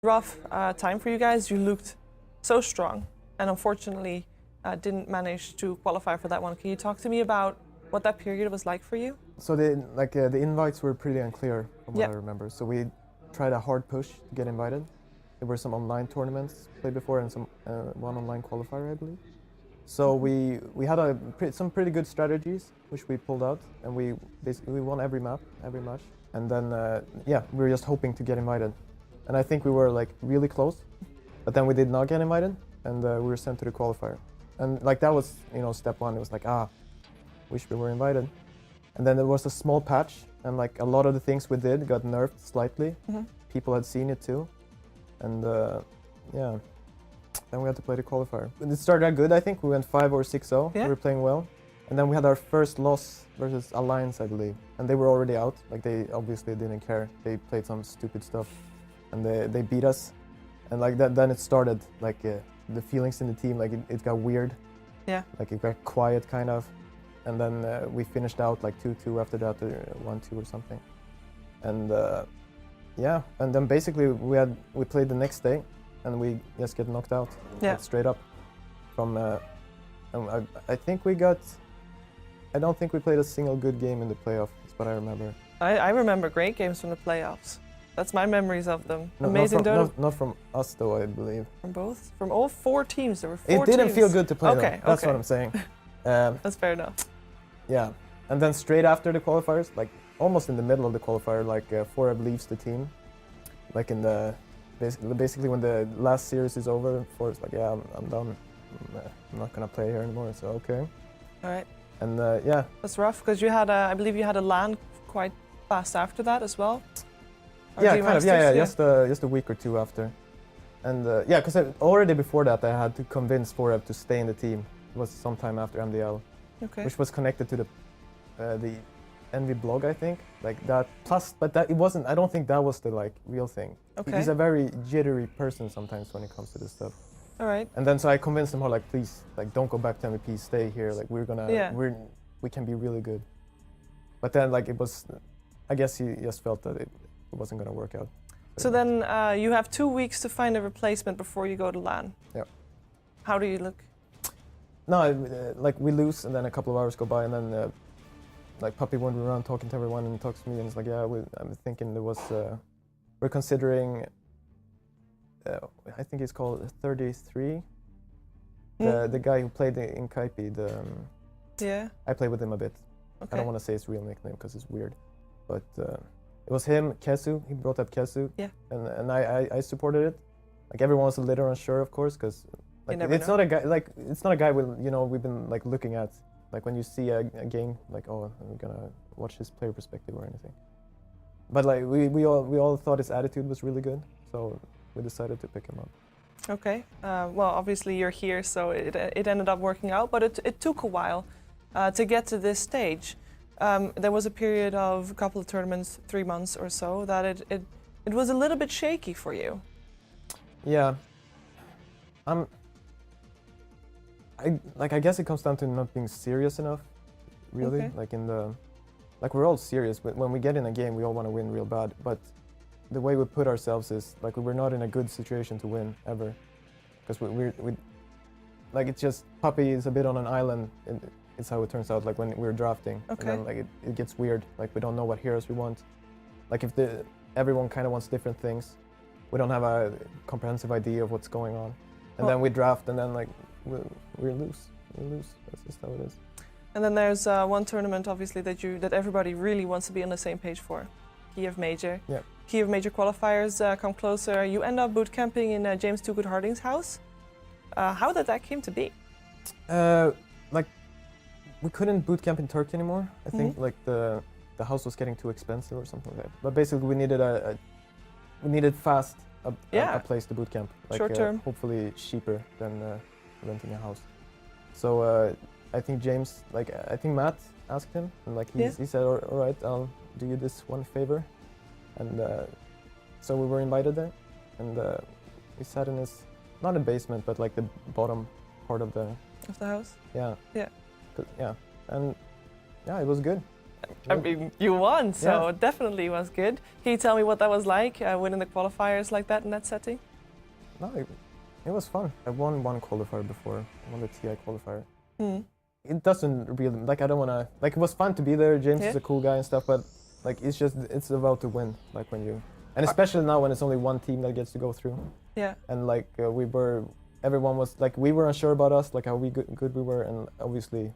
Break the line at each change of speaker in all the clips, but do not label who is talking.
Rough time for you guys. You looked so strong, and unfortunately didn't manage to qualify for that one. Can you talk to me about what that period was like for you?
So the invites were pretty unclear from what I remember. So we tried a hard push to get invited. There were some online tournaments played before and some one online qualifier, I believe. So we had some pretty good strategies which we pulled out, and we basically won every match. And then we were just hoping to get invited. And I think we were like really close, but then we did not get invited, and we were sent to the qualifier. And like that was, step one. It was like, wish we were invited. And then there was a small patch, and like a lot of the things we did got nerfed slightly. Mm-hmm. People had seen it too, and then we had to play the qualifier. It started out good, I think. We went 5 or 6-0. Yeah. We were playing well. And then we had our first loss versus Alliance, I believe. And they were already out. Like, they obviously didn't care. They played some stupid stuff. And they beat us. And like that, then it started, like the feelings in the team, like it got weird. Yeah. Like it got quiet, kind of. And then we finished out like 2-2 after that, 1-2 or something. And and then basically we played the next day, and we just get knocked out, like, straight up. From I think we got. I don't think we played a single good game in the playoff. That's what I remember.
I remember great games from the playoffs. That's my memories of them. No, Amazing Dodo.
Not from us though, I believe.
From both? From all 4 teams? There were 4 teams.
It didn't feel good to play them. That's what I'm saying.
That's fair enough.
Yeah, and then straight after the qualifiers, like almost in the middle of the qualifier, like Foreb leaves the team. Like in the basically when the last series is over, Foreb's like, yeah, I'm done. I'm not gonna play here anymore. So okay.
All right.
And
that's rough because you had I believe you had a LAN quite fast after that as well.
Yeah, kind of. Yeah. Just a week or 2 after, and because already before that I had to convince Foreb to stay in the team. It was sometime after MDL, which was connected to the Envy blog, I think, like that. Plus, but that it wasn't. I don't think that was the like real thing. Okay. He's a very jittery person sometimes when it comes to this stuff.
All right.
And then so I convinced him, like, please, like, don't go back to MVP. Stay here. Like, we can be really good. But then, like, it was. I guess he just felt that it wasn't gonna work out.
So then you have 2 weeks to find a replacement before you go to LAN. Yeah. How do you look?
No, like we lose, and then a couple of hours go by, and then like Puppy wandering around talking to everyone, and talks to me, and it's like, yeah, I'm thinking there was. We're considering. I think he's called 33. The guy who played in Kaipi. I played with him a bit. Okay. I don't want to say his real nickname because it's weird, but. It was him, Kesu. He brought up Kesu, and I supported it. Like everyone was a little unsure, of course, because like it's not a guy we've been like looking at. Like when you see a game, like, oh, I'm gonna watch his player perspective or anything. But like we all thought his attitude was really good, so we decided to pick him up.
Okay. Well, obviously you're here, so it ended up working out, but it took a while to get to this stage. There was a period of a couple of tournaments, 3 months or so, that it was a little bit shaky for you.
Yeah. I guess it comes down to not being serious enough, really. Okay. Like we're all serious, but when we get in a game, we all want to win real bad. But the way we put ourselves is like we're not in a good situation to win ever, because we like it's just Puppy is a bit on an island. It's how it turns out, like when we're drafting. Okay. And then like it gets weird, like we don't know what heroes we want. Like if everyone kind of wants different things, we don't have a comprehensive idea of what's going on. And then we draft, and then like we lose. That's just how it is.
And then there's one tournament, obviously, that everybody really wants to be on the same page for. Kiev Major. Yeah. Kiev Major qualifiers come closer. You end up boot camping in James Too Good Harding's house. How did that came to be?
Like. We couldn't boot camp in Turkey anymore. I think like the house was getting too expensive or something like that. But basically, we needed fast a place to boot camp, like
short term,
hopefully cheaper than renting a house. So I think James, I think Matt asked him, and like he said, all right, I'll do you this one favor, and so we were invited there, and we sat in his not a basement, but like the bottom part of the
house.
Yeah.
Yeah.
Yeah, and yeah, it was good.
I mean, you won, so
Yeah.
it definitely was good. Can you tell me what that was like, winning the qualifiers like that in that setting?
No, it was fun. I won one qualifier before. I won the TI qualifier.
Mm.
It doesn't really, like, I don't want to, like, it was fun to be there. James
Yeah.
is a cool guy and stuff, but like, it's about to win. Like when you, and especially now when it's only one team that gets to go through.
Yeah.
And like everyone was like, we were unsure about us, like how good we were, and obviously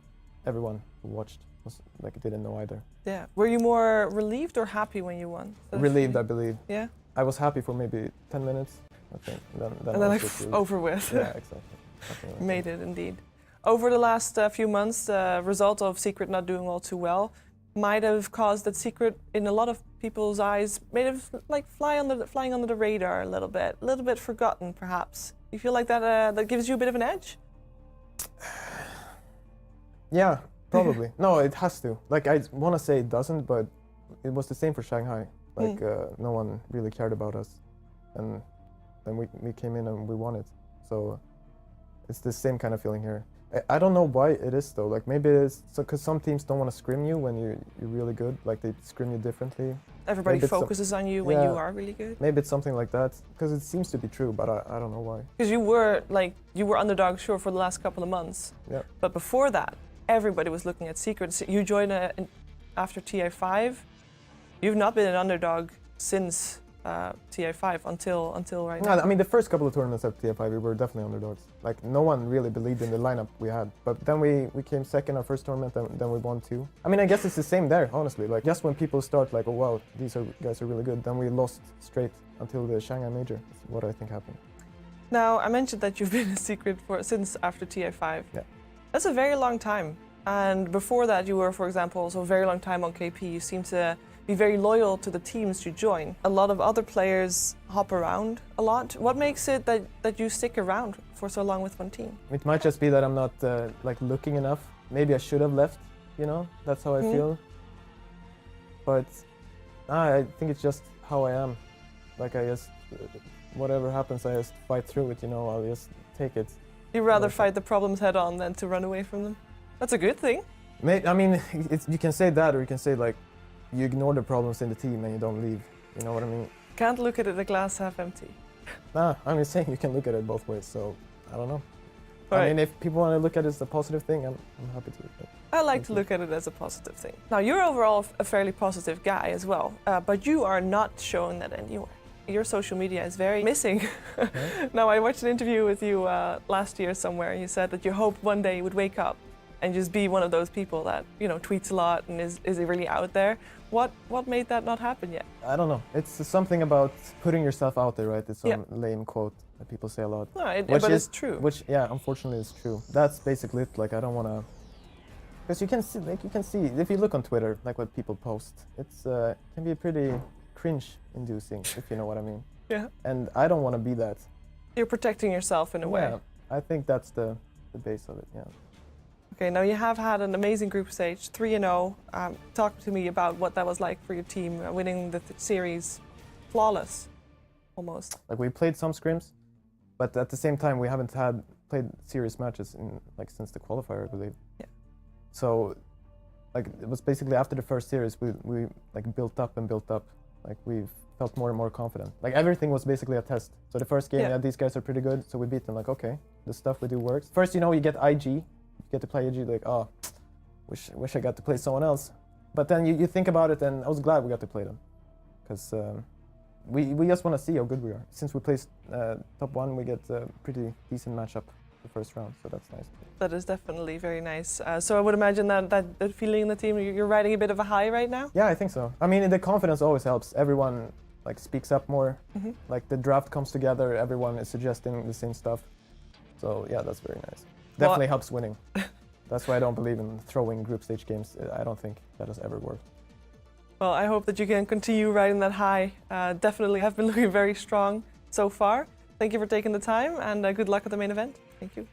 everyone who watched was like didn't know either.
Yeah. Were you more relieved or happy when you won?
Relieved, I believe.
Yeah.
I was happy for maybe 10 minutes, I think. Then
And then
I
like
was just relieved.
over with.
Yeah, exactly. Something like
Made
that.
it indeed. Over the last few months, the result of Secret not doing all too well might have caused that Secret, in a lot of people's eyes, may have like flying under the radar a little bit forgotten perhaps. You feel like that that gives you a bit of an edge?
Yeah, probably. No, it has to. Like, I want to say it doesn't, but it was the same for Shanghai. Like, no one really cared about us. And then we came in and we won it. So it's the same kind of feeling here. I don't know why it is, though. Like, maybe it's because some teams don't want to scrim you when you're really good. Like, they scrim you differently.
Everybody focuses on you when you are really good.
Maybe it's something like that. Because it seems to be true, but I don't know why.
Because you were underdog, sure, for the last couple of months.
Yeah.
But before that, everybody was looking at Secret. You joined after TI5. You've not been an underdog since TI5 until right now.
I mean, the first couple of tournaments at TI5, we were definitely underdogs. Like, no one really believed in the lineup we had. But then we came second our first tournament, then we won two. I mean, I guess it's the same there, honestly. Like, just when people start like, oh wow, these guys are really good, then we lost straight until the Shanghai Major. That's what I think happened.
Now, I mentioned that you've been a Secret since after TI5.
Yeah.
That's a very long time. And before that, you were, for example, also a very long time on KP. You seem to be very loyal to the teams you join. A lot of other players hop around a lot. What makes it that you stick around for so long with one team?
It might just be that I'm not like looking enough. Maybe I should have left, you know? That's how I feel. But I think it's just how I am. Like, I just, whatever happens, I just fight through it, you know? I'll just take it.
You'd rather fight the problems head on than to run away from them? That's a good thing.
I mean, you can say that, or you can say like, you ignore the problems in the team and you don't leave. You know what I mean?
Can't look at it, the glass half empty.
Nah, I'm just saying you can look at it both ways, so I don't know.
Right.
I mean, if people want to look at it as a positive thing, I'm happy to.
I like to look at it as a positive thing. Now, you're overall a fairly positive guy as well, but you are not showing that anywhere. Your social media is very missing.
Yeah.
Now, I watched an interview with you last year somewhere, and you said that you hoped one day you would wake up and just be one of those people that, you know, tweets a lot and is really out there. What made that not happen yet?
I don't know. It's something about putting yourself out there, right? It's some lame quote that people say a lot.
No, but it's true.
Which, yeah, unfortunately is true. That's basically it. Like, I don't want to... Because you can see, if you look on Twitter, like what people post, it's can be pretty cringe-inducing, if you know what I mean.
Yeah.
And I don't want to be that.
You're protecting yourself in a way.
Yeah, I think that's the base of it, yeah.
Okay, now you have had an amazing group stage, 3-0. Talk to me about what that was like for your team, winning the series flawless, almost.
Like, we played some scrims, but at the same time we haven't played serious matches in since the qualifier, I believe.
Yeah.
So, like, it was basically after the first series we like built up and built up. Like, we felt more and more confident. Like, everything was basically a test. So the first game, yeah, these guys are pretty good, so we beat them. Like, okay, the stuff we do works. First, you know, you get IG. You get to play IG, like, oh, wish I got to play someone else. But then you think about it, and I was glad we got to play them. Because we just want to see how good we are. Since we placed top 1, we get a pretty decent matchup the first round, so that's nice.
That is definitely very nice. So I would imagine that feeling in the team, you're riding a bit of a high right now?
Yeah, I think so. I mean, the confidence always helps. Everyone like speaks up more. Mm-hmm. Like, the draft comes together, everyone is suggesting the same stuff. So yeah, that's very nice. Definitely helps winning. That's why I don't believe in throwing group stage games. I don't think that has ever worked.
Well, I hope that you can continue riding that high. Definitely have been looking very strong so far. Thank you for taking the time, and good luck at the main event. Thank you.